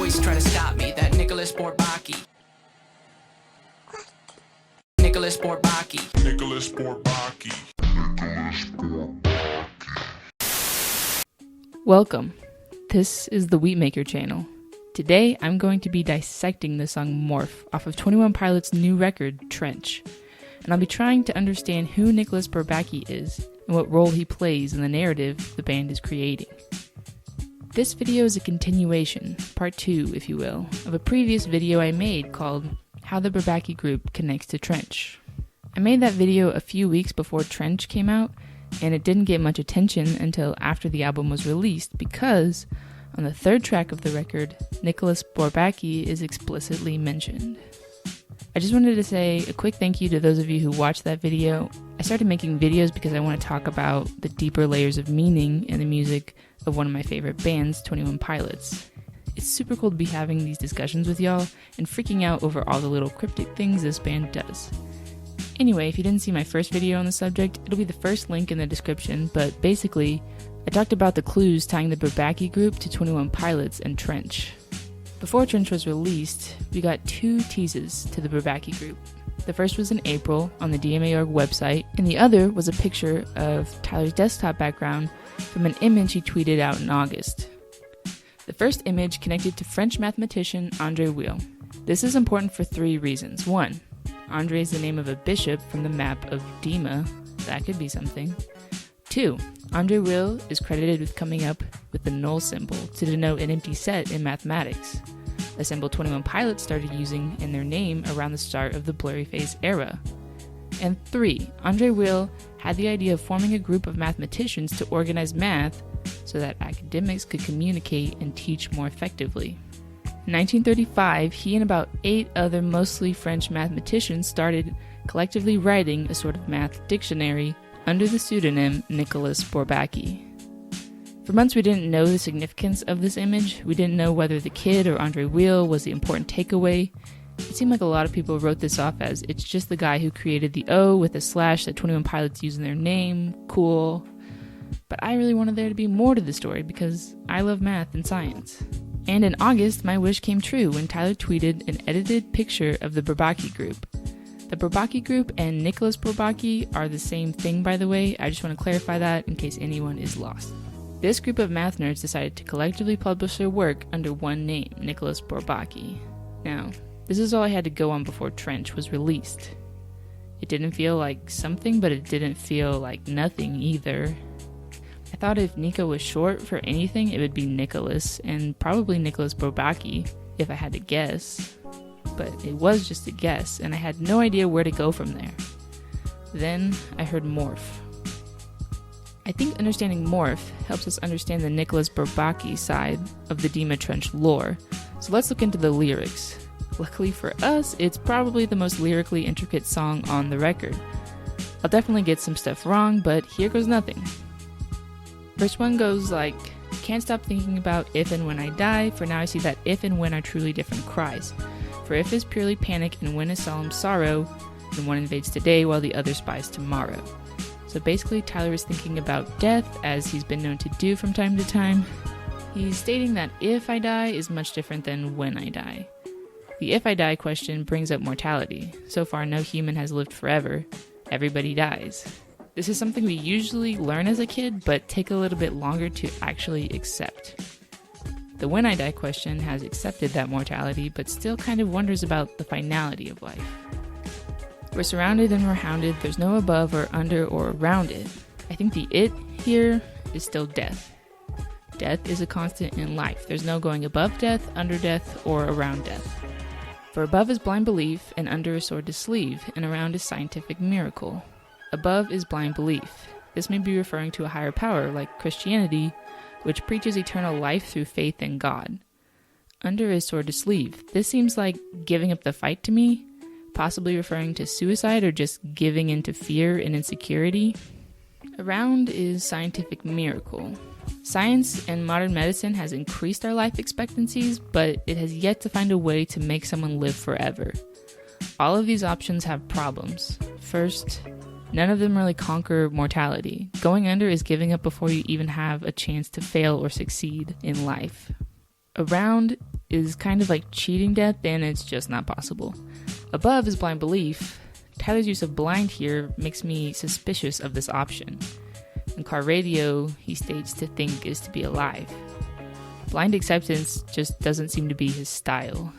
always try to stop me. That Nicolas Bourbaki. Nicolas Bourbaki. Nicolas Bourbaki. Welcome. This is the Wheatmaker channel. Today I'm going to be dissecting the song Morph off of 21 Pilots' new record, Trench. And I'll be trying to understand who Nicolas Bourbaki is and what role he plays in the narrative the band is creating. This video is a continuation, part 2 if you will, of a previous video I made called How the Bourbaki Group Connects to Trench. I made that video a few weeks before Trench came out, and it didn't get much attention until after the album was released because on the third track of the record, Nicolas Bourbaki is explicitly mentioned. I just wanted to say a quick thank you to those of you who watched that video. I started making videos because I want to talk about the deeper layers of meaning in the music of one of my favorite bands, 21 Pilots. It's super cool to be having these discussions with y'all and freaking out over all the little cryptic things this band does. Anyway, if you didn't see my first video on the subject, it'll be the first link in the description, but basically, I talked about the clues tying the Bourbaki group to 21 Pilots and Trench. Before Trench was released, we got 2 teases to the Bourbaki group. The first was in April on the DMA.org website, and the other was a picture of Tyler's desktop background from an image he tweeted out in August. The first image connected to French mathematician André Weil. This is important for 3 reasons. 1, André is the name of a bishop from the map of Dima. That could be something. 2, André Weil is credited with coming up with the null symbol to denote an empty set in mathematics, a symbol 21 Pilots started using in their name around the start of the blurry face era. And 3, André Weil had the idea of forming a group of mathematicians to organize math so that academics could communicate and teach more effectively. In 1935, he and about 8 other mostly French mathematicians started collectively writing a sort of math dictionary under the pseudonym Nicolas Bourbaki. For months we didn't know the significance of this image. We didn't know whether the kid or André Weil was the important takeaway. It seemed like a lot of people wrote this off as it's just the guy who created the O with a slash that 21 Pilots use in their name, cool. But I really wanted there to be more to the story because I love math and science. And in August, my wish came true when Tyler tweeted an edited picture of the Bourbaki group. The Bourbaki group and Nicolas Bourbaki are the same thing, by the way. I just want to clarify that in case anyone is lost. This group of math nerds decided to collectively publish their work under one name, Nicolas Bourbaki. Now, this is all I had to go on before Trench was released. It didn't feel like something, but it didn't feel like nothing either. I thought if Nico was short for anything, it would be Nicolas, and probably Nicolas Bourbaki, if I had to guess. But it was just a guess, and I had no idea where to go from there. Then I heard Morph. I think understanding Morph helps us understand the Nicolas Bourbaki side of the Dima Trench lore, so let's look into the lyrics. Luckily for us, it's probably the most lyrically intricate song on the record. I'll definitely get some stuff wrong, but here goes nothing. Verse 1 goes like, can't stop thinking about if and when I die, for now I see that if and when are truly different cries. For if is purely panic and when is solemn sorrow, and one invades today while the other spies tomorrow. So basically Tyler is thinking about death as he's been known to do from time to time. He's stating that if I die is much different than when I die. The if I die question brings up mortality. So far no human has lived forever. Everybody dies. This is something we usually learn as a kid, but take a little bit longer to actually accept. The when I die question has accepted that mortality, but still kind of wonders about the finality of life. We're surrounded and we're hounded, there's no above or under or around it. I think the it here is still death. Death is a constant in life. There's no going above death, under death, or around death. For above is blind belief, and under is sword to sleeve, and around is scientific miracle. Above is blind belief. This may be referring to a higher power, like Christianity, which preaches eternal life through faith in God. Under is sword to sleeve. This seems like giving up the fight to me, possibly referring to suicide or just giving into fear and insecurity. Around is scientific miracle. Science and modern medicine has increased our life expectancies, but it has yet to find a way to make someone live forever. All of these options have problems. First, none of them really conquer mortality. Going under is giving up before you even have a chance to fail or succeed in life. Around is kind of like cheating death, and it's just not possible. Above is blind belief. Tyler's use of blind here makes me suspicious of this option. In car radio, he states to think is to be alive. Blind acceptance just doesn't seem to be his style.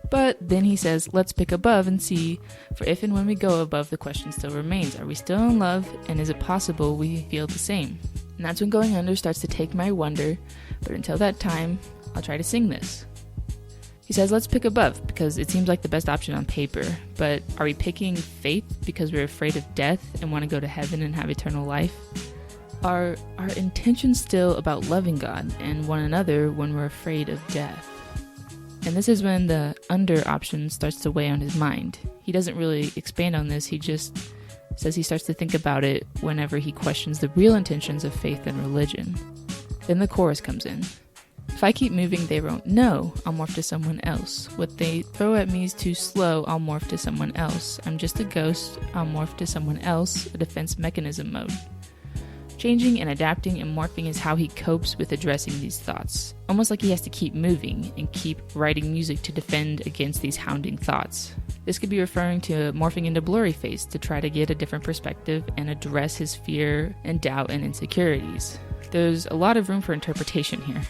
But then he says, let's pick above and see, for if and when we go above, the question still remains. Are we still in love, and is it possible we feel the same? And that's when going under starts to take my wonder, but until that time, I'll try to sing this. He says, let's pick above, because it seems like the best option on paper, but are we picking faith because we're afraid of death and want to go to heaven and have eternal life? Are our intentions still about loving God and one another when we're afraid of death? And this is when the under option starts to weigh on his mind. He doesn't really expand on this, he just says he starts to think about it whenever he questions the real intentions of faith and religion. Then the chorus comes in. If I keep moving, they won't know. I'll morph to someone else. What they throw at me is too slow. I'll morph to someone else. I'm just a ghost. I'll morph to someone else. A defense mechanism mode. Changing and adapting and morphing is how he copes with addressing these thoughts. Almost like he has to keep moving and keep writing music to defend against these hounding thoughts. This could be referring to morphing into Blurryface to try to get a different perspective and address his fear and doubt and insecurities. There's a lot of room for interpretation here.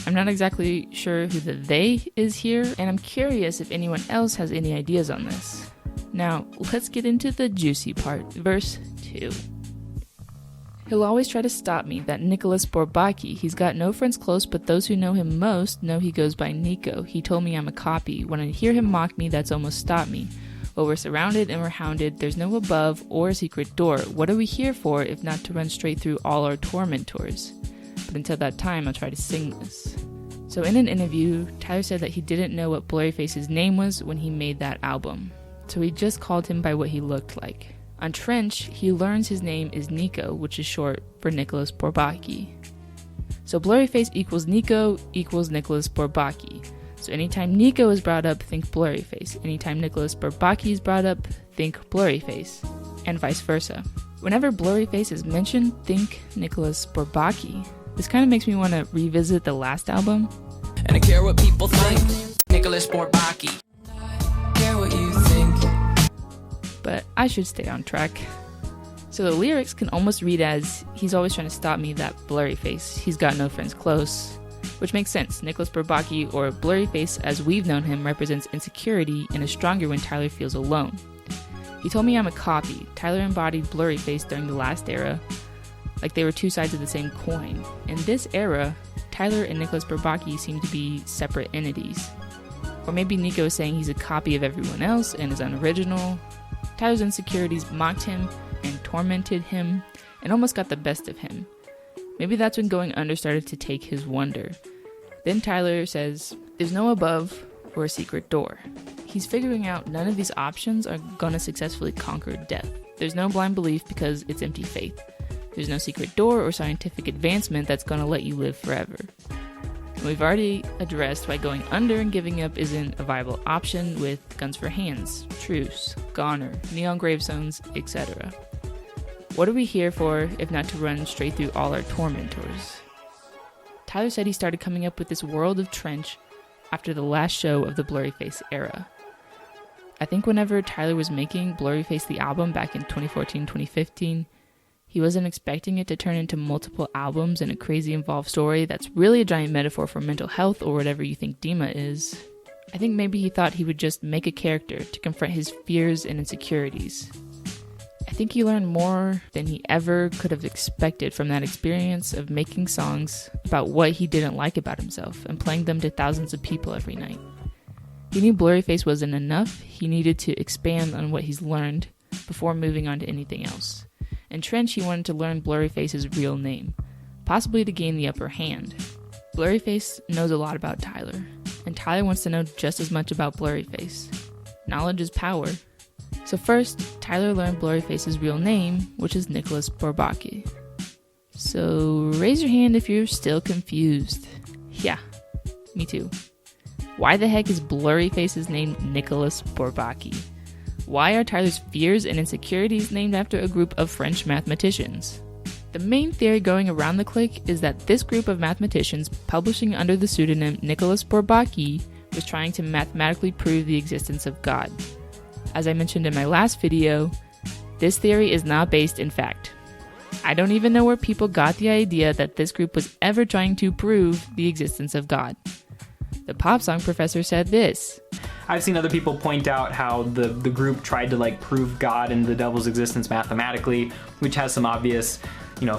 I'm not exactly sure who the they is here, and I'm curious if anyone else has any ideas on this. Now, let's get into the juicy part, verse 2. He'll always try to stop me, that Nicolas Bourbaki. He's got no friends close, but those who know him most know he goes by Nico. He told me I'm a copy. When I hear him mock me, that's almost stopped me. Well, we're surrounded and we're hounded. There's no above or a secret door. What are we here for if not to run straight through all our tormentors? But until that time, I'll try to sing this. So in an interview, Tyler said that he didn't know what Blurryface's name was when he made that album. So he just called him by what he looked like. On Trench, he learns his name is Nico, which is short for Nicolas Bourbaki. So Blurryface equals Nico equals Nicolas Bourbaki. So anytime Nico is brought up, think Blurryface. Anytime Nicolas Bourbaki is brought up, think Blurryface. And vice versa. Whenever Blurryface is mentioned, think Nicolas Bourbaki. This kind of makes me want to revisit the last album. And I care what people think. Nicolas Bourbaki. Care what you think. But I should stay on track. So the lyrics can almost read as, he's always trying to stop me, that Blurryface. He's got no friends close. Which makes sense. Nicolas Bourbaki, or Blurryface as we've known him, represents insecurity and is stronger when Tyler feels alone. He told me I'm a copy. Tyler embodied Blurryface during the last era, like they were two sides of the same coin. In this era, Tyler and Nicolas Bourbaki seem to be separate entities. Or maybe Nico is saying he's a copy of everyone else and is unoriginal. Tyler's insecurities mocked him and tormented him and almost got the best of him. Maybe that's when going under started to take his wonder. Then Tyler says, there's no above or a secret door. He's figuring out none of these options are gonna successfully conquer death. There's no blind belief because it's empty faith. There's no secret door or scientific advancement that's gonna let you live forever. And we've already addressed why going under and giving up isn't a viable option with guns for hands, truce, goner, neon gravestones, etc. What are we here for if not to run straight through all our tormentors? Tyler said he started coming up with this world of Trench after the last show of the Blurryface era. I think whenever Tyler was making Blurryface the album back in 2014-2015, he wasn't expecting it to turn into multiple albums and a crazy involved story that's really a giant metaphor for mental health or whatever you think Dima is. I think maybe he thought he would just make a character to confront his fears and insecurities. I think he learned more than he ever could have expected from that experience of making songs about what he didn't like about himself and playing them to thousands of people every night. He knew Blurryface wasn't enough. He needed to expand on what he's learned before moving on to anything else. In Trench, he wanted to learn Blurryface's real name, possibly to gain the upper hand. Blurryface knows a lot about Tyler, and Tyler wants to know just as much about Blurryface. Knowledge is power. So first, Tyler learned Blurryface's real name, which is Nicolas Bourbaki. So raise your hand if you're still confused. Yeah, me too. Why the heck is Blurryface's name Nicolas Bourbaki? Why are Tyler's fears and insecurities named after a group of French mathematicians? The main theory going around the clique is that this group of mathematicians publishing under the pseudonym Nicolas Bourbaki was trying to mathematically prove the existence of God. As I mentioned in my last video, this theory is not based in fact. I don't even know where people got the idea that this group was ever trying to prove the existence of God. The Popsong professor said this. I've seen other people point out how the group tried to prove God and the devil's existence mathematically, which has some obvious,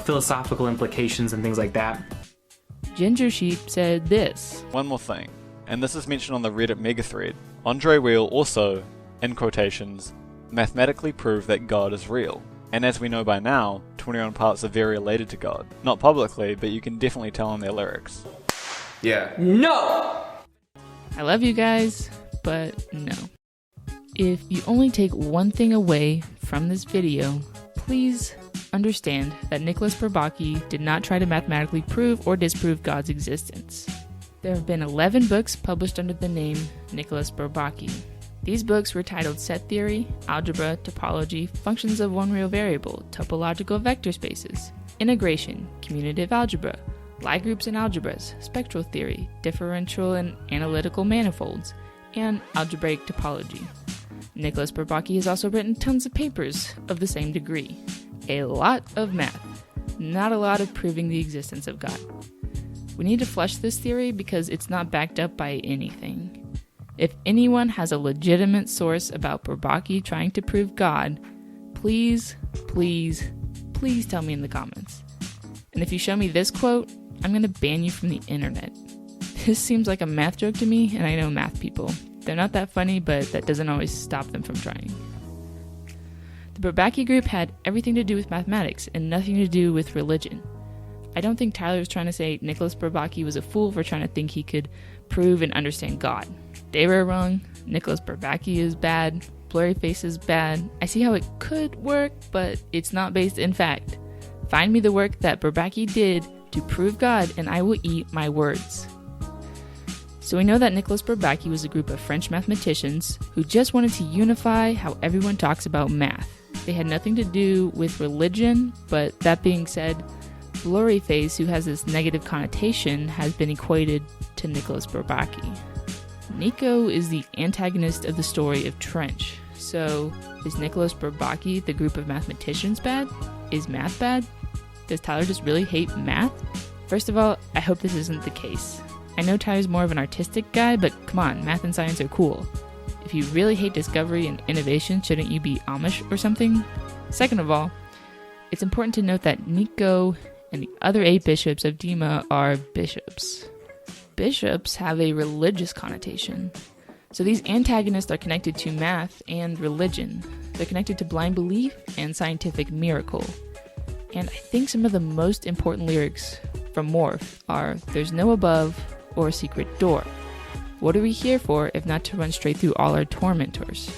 philosophical implications and things like that. Gingersheep said this. One more thing, and this is mentioned on the Reddit mega thread. Andre Weil also, in quotations, mathematically proved that God is real. And as we know by now, 21 Pilots are very related to God. Not publicly, but you can definitely tell in their lyrics. Yeah. No! I love you guys, but no. If you only take one thing away from this video, please understand that Nicolas Bourbaki did not try to mathematically prove or disprove God's existence. There have been 11 books published under the name Nicolas Bourbaki. These books were titled Set Theory, Algebra, Topology, Functions of One Real Variable, Topological Vector Spaces, Integration, Commutative Algebra, Lie Groups and Algebras, Spectral Theory, Differential and Analytical Manifolds, and Algebraic Topology. Nicolas Bourbaki has also written tons of papers of the same degree. A lot of math, not a lot of proving the existence of God. We need to flesh this theory because it's not backed up by anything. If anyone has a legitimate source about Bourbaki trying to prove God, please tell me in the comments. And if you show me this quote, I'm going to ban you from the internet. This seems like a math joke to me, and I know math people. They're not that funny, but that doesn't always stop them from trying. The Bourbaki group had everything to do with mathematics and nothing to do with religion. I don't think Tyler was trying to say Nicolas Bourbaki was a fool for trying to think he could prove and understand God. They were wrong. Nicolas Bourbaki is bad. Blurry Face is bad. I see how it could work, but it's not based in fact. Find me the work that Bourbaki did to prove God, and I will eat my words. So we know that Nicolas Bourbaki was a group of French mathematicians who just wanted to unify how everyone talks about math. They had nothing to do with religion, but that being said, Blurry Face, who has this negative connotation, has been equated to Nicolas Bourbaki. Nico is the antagonist of the story of Trench. So, is Nicolas Bourbaki the group of mathematicians bad? Is math bad? Does Tyler just really hate math? First of all, I hope this isn't the case. I know Tyler's more of an artistic guy, but come on, math and science are cool. If you really hate discovery and innovation, shouldn't you be Amish or something? Second of all, it's important to note that Nico and the other 8 bishops of Dima are bishops. Bishops have a religious connotation. So these antagonists are connected to math and religion. They're connected to blind belief and scientific miracle. And I think some of the most important lyrics from Morph are, "There's no above or secret door. What are we here for if not to run straight through all our tormentors?"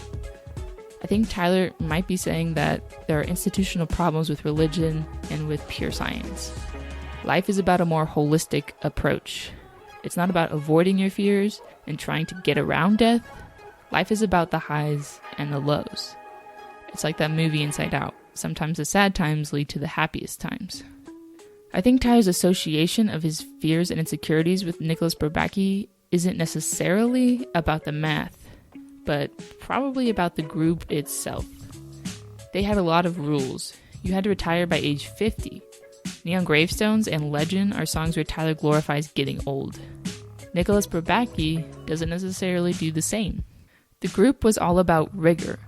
I think Tyler might be saying that there are institutional problems with religion and with pure science. Life is about a more holistic approach. It's not about avoiding your fears and trying to get around death. Life is about the highs and the lows. It's like that movie Inside Out. Sometimes the sad times lead to the happiest times. I think Tyler's association of his fears and insecurities with Nicolas Bourbaki isn't necessarily about the math, but probably about the group itself. They had a lot of rules. You had to retire by age 50. Neon Gravestones and Legend are songs where Tyler glorifies getting old. Nicolas Bourbaki doesn't necessarily do the same. The group was all about rigor.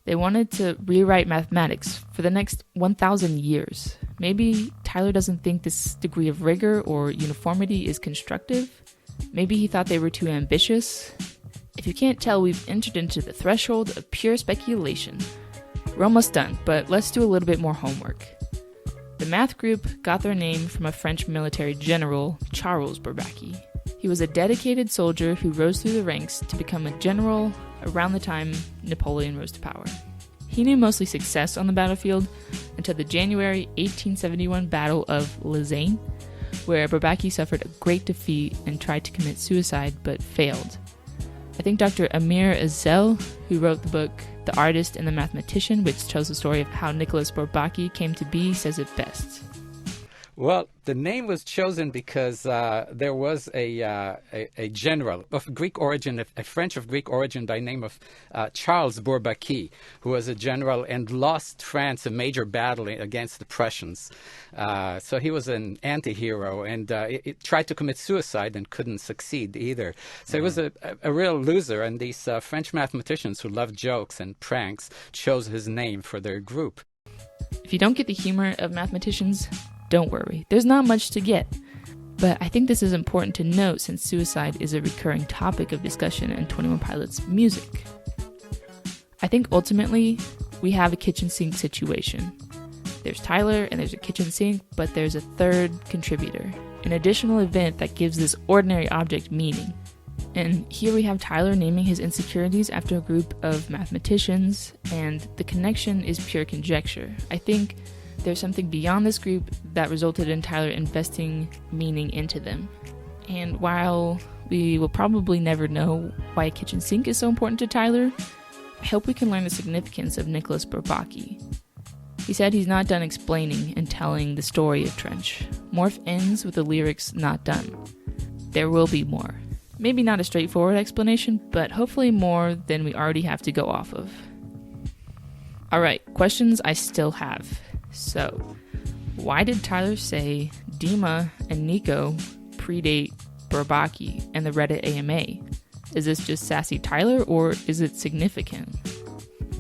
They wanted to rewrite mathematics for the next 1,000 years. Maybe Tyler doesn't think this degree of rigor or uniformity is constructive. Maybe he thought they were too ambitious. If you can't tell, we've entered into the threshold of pure speculation. We're almost done, but let's do a little bit more homework. The math group got their name from a French military general, Charles Bourbaki. He was a dedicated soldier who rose through the ranks to become a general around the time Napoleon rose to power. He knew mostly success on the battlefield until the January 1871 Battle of Lausanne, where Bourbaki suffered a great defeat and tried to commit suicide but failed. I think Dr. Amir Azel, who wrote the book The Artist and the Mathematician, which tells the story of how Nicolas Bourbaki came to be, says it best. Well, the name was chosen because there was a general of Greek origin, a French of Greek origin by name of Charles Bourbaki, who was a general and lost France a major battle against the Prussians. So he was an anti-hero, and it tried to commit suicide and couldn't succeed either. So he was a real loser, and these French mathematicians who loved jokes and pranks chose his name for their group. If you don't get the humor of mathematicians, don't worry, there's not much to get. But I think this is important to note since suicide is a recurring topic of discussion in 21 Pilots music. I think ultimately, we have a kitchen sink situation. There's Tyler and there's a kitchen sink, but there's a third contributor, an additional event that gives this ordinary object meaning. And here we have Tyler naming his insecurities after a group of mathematicians, and the connection is pure conjecture. I think there's something beyond this group that resulted in Tyler investing meaning into them. And while we will probably never know why a kitchen sink is so important to Tyler, I hope we can learn the significance of Nicolas Bourbaki. He said he's not done explaining and telling the story of Trench. Morph ends with the lyrics not done. There will be more. Maybe not a straightforward explanation, but hopefully more than we already have to go off of. Alright, questions I still have. So, why did Tyler say Dima and Nico predate Bourbaki and the Reddit AMA? Is this just sassy Tyler, or is it significant?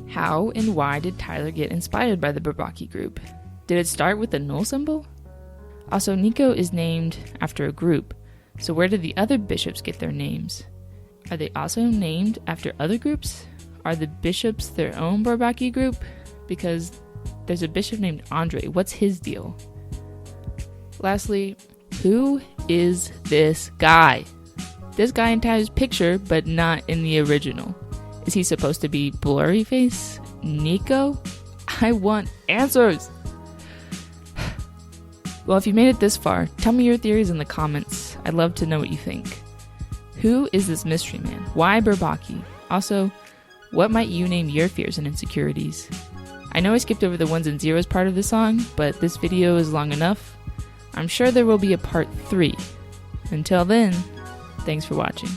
How and why did Tyler get inspired by the Bourbaki group? Did it start with the null symbol? Also, Nico is named after a group, so where did the other bishops get their names? Are they also named after other groups? Are the bishops their own Bourbaki group? Because there's a bishop named Andre. What's his deal? Lastly, who is this guy? This guy in Tyler's picture, but not in the original. Is he supposed to be blurry face? Nico? I want answers! Well, if you made it this far, tell me your theories in the comments. I'd love to know what you think. Who is this mystery man? Why Bourbaki? Also, what might you name your fears and insecurities? I know I skipped over the ones and zeros part of the song, but this video is long enough. I'm sure there will be a part 3. Until then, thanks for watching.